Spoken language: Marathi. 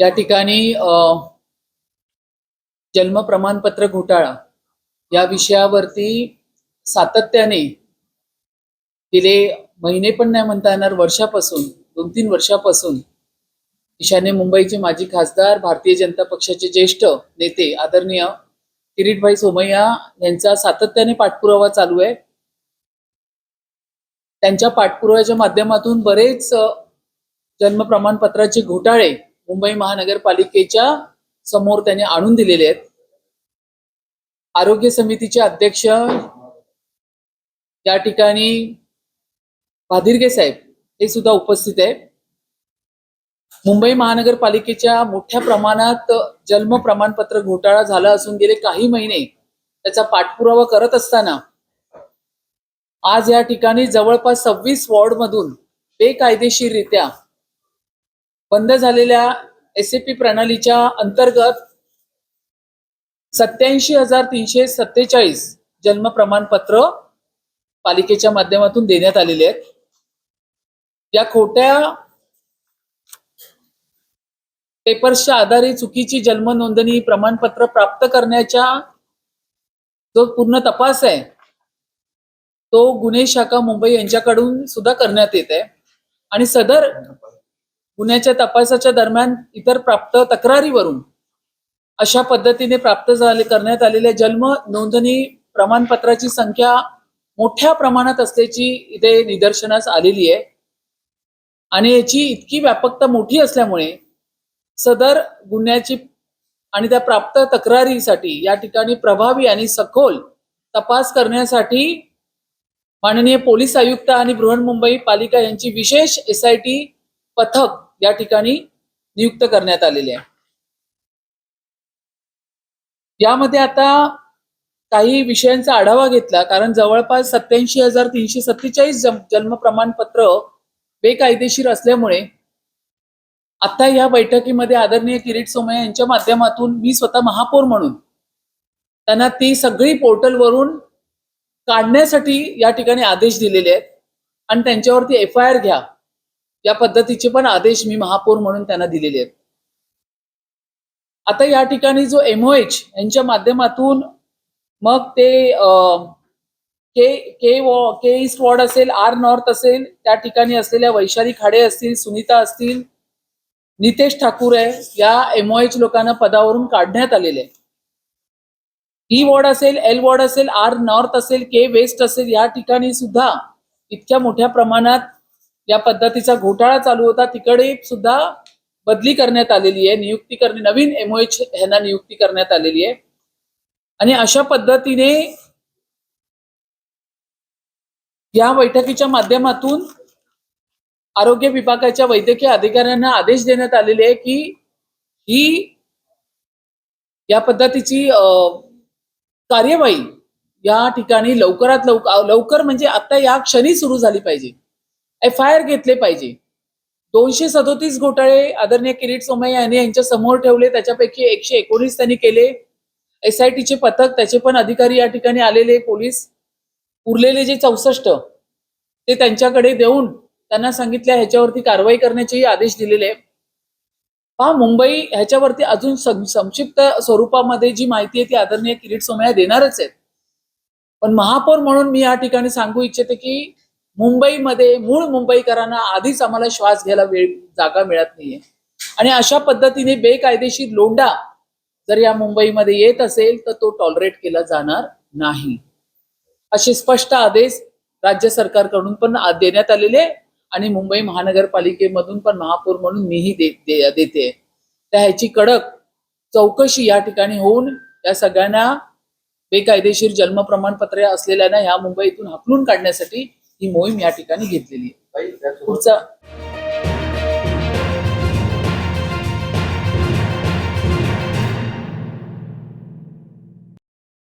या ठिकाणी जन्म प्रमाणपत्र घोटाळा या विषयावरती सातत्याने गेले महिने पण नाही म्हणता येणार, वर्षापासून 2-3 वर्षापासून ईशान्य मुंबईचे माजी खासदार, भारतीय जनता पक्षाचे ज्येष्ठ नेते आदरणीय किरीटभाई सोमय्या यांचा सातत्याने पाठपुरावा चालू आहे। त्यांच्या पाठपुराव्याच्या माध्यमातून बरेच जन्म प्रमाणपत्राचे घोटाळे मुंबई महानगरपालिकेच्या समोर त्यांनी आणून दिलेले आहेत। आरोग्य समितीचे अध्यक्ष या ठिकाणी भादिरगे साहेब हे सुद्धा उपस्थित आहे। मुंबई महानगरपालिकेच्या मोठ्या प्रमाणात जन्म प्रमाणपत्र घोटाळा झाला असून गेले काही महिने त्याचा पाठपुरावा करत असताना आज या ठिकाणी जवळपास 26 वॉर्ड मधून बेकायदेशीररित्या बंद झालेल्या SAP प्रणालीच्या अंतर्गत 87,347 जन्म प्रमाणपत्र पालिकेच्या माध्यमातून देण्यात आलेले आहेत। या खोट्या पेपर्सच्या आधारे चुकीची जन्म नोंदणी प्रमाणपत्र प्राप्त करण्याचा जो पूर्ण तपास आहे तो गुन्हे शाखा मुंबई यांच्याकडून सुद्धा करण्यात येत आहे आणि सदर गुन्ह्याच्या तपासाच्या दरम्यान इतर प्राप्त तक्रारीवरून अशा पद्धतीने प्राप्त करण्यात आलेल्या जन्म नोंदणी प्रमाणपत्राची संख्या मोठ्या प्रमाणात असल्याची इथे निदर्शनास आलेली आहे आणि याची इतकी व्यापकता मोठी असल्यामुळे सदर गुन्ह्याची आणि त्या प्राप्त तक्रारीसाठी या ठिकाणी प्रभावी आणि सखोल तपास करण्यासाठी माननीय पोलीस आयुक्त आणि बृहन्मुंबई पालिका यांची विशेष SIT पथक या ठिकाणी नियुक्त करण्यात आलेले आहे। यामध्ये आता काही विषयांचा आढावा घेतला, कारण जवळपास 87,347 जन्म प्रमाणपत्र बेकायदेशीर असल्यामुळे आता या बैठकीमध्ये आदरणीय किरीट सोमय्या यांच्या माध्यमातून मी स्वतः महापौर म्हणून त्यांना ती सगळी पोर्टलवरून काढण्यासाठी या ठिकाणी आदेश दिलेले आहेत आणि त्यांच्यावरती FIR घ्या या पद्धतीचे पण आदेश मी महापौर म्हणून त्यांना दिलेले आहेत। आता या ठिकाणी जो MOH यांच्या माध्यमातून मग ते के ईस्ट वॉर्ड असेल, R नॉर्थ असेल, त्या ठिकाणी असलेल्या वैशाली खाडे असतील, सुनीता असतील, नितेश ठाकूर आहे, या MOH लोकांना पदावरून काढण्यात आलेले आहे। E वॉर्ड असेल, L वॉर्ड असेल, R नॉर्थ असेल, K वेस्ट असेल, या ठिकाणी सुद्धा इतक्या मोठ्या प्रमाणात या पद्धतीचा घोटाळा चालू होता। तिकडे सुद्धा बदली करण्यात आलेली आहे, नियुक्ती करणे, नवीन MOH यांना नियुक्ती करण्यात आलेली आहे आणि अशा पद्धतीने या बैठकीच्या माध्यमातून आरोग्य विभागाच्या वैद्यकीय अधिकाऱ्यांना आदेश देण्यात आलेले आहे की ही या पद्धतीची कार्यवाही या ठिकाणी लवकरात लवकर म्हणजे आता या क्षणी सुरू झाली पाहिजे। FIR घेतले पाहिजे। 237 घोटाळे आदरणीय किरीट सोमय्या यांनी यांच्या समोर ठेवले, त्याच्यापैकी 119 त्यांनी केले। SIT चे पथक, त्याचे पण अधिकारी या ठिकाणी आलेले, पोलीस, उरलेले जे 64 ते त्यांच्याकडे देऊन त्यांना सांगितले ह्याच्यावरती कारवाई करण्याचे आदेश दिलेले आहे। मुंबई ह्याच्यावरती अजून संक्षिप्त स्वरूपामध्ये जी माहिती आहे ती आदरणीय किरीट सोमय्या देणारच आहेत, पण महापौर म्हणून मी या ठिकाणी सांगू इच्छिते की मुंबईमध्ये मूळ मुंबईकरांना आधीच आम्हाला श्वास घ्यायला जागा मिळत नाहीये आणि अशा पद्धतीने बेकायदेशीर लोंढा जर या मुंबईमध्ये येत असेल तर तो टॉलरेट केला जाणार नाही, असे स्पष्ट आदेश राज्य सरकारकडून पण देण्यात आलेले आणि मुंबई महानगरपालिकेमधून पण महापौर म्हणून मीही देते। त्या ह्याची कडक चौकशी या ठिकाणी होऊन या सगळ्यांना बेकायदेशीर जन्म प्रमाणपत्र असलेल्यांना ह्या मुंबईतून हाकलून काढण्यासाठी ही मोहीम या ठिकाणी घेतलेली आहे। पुढचा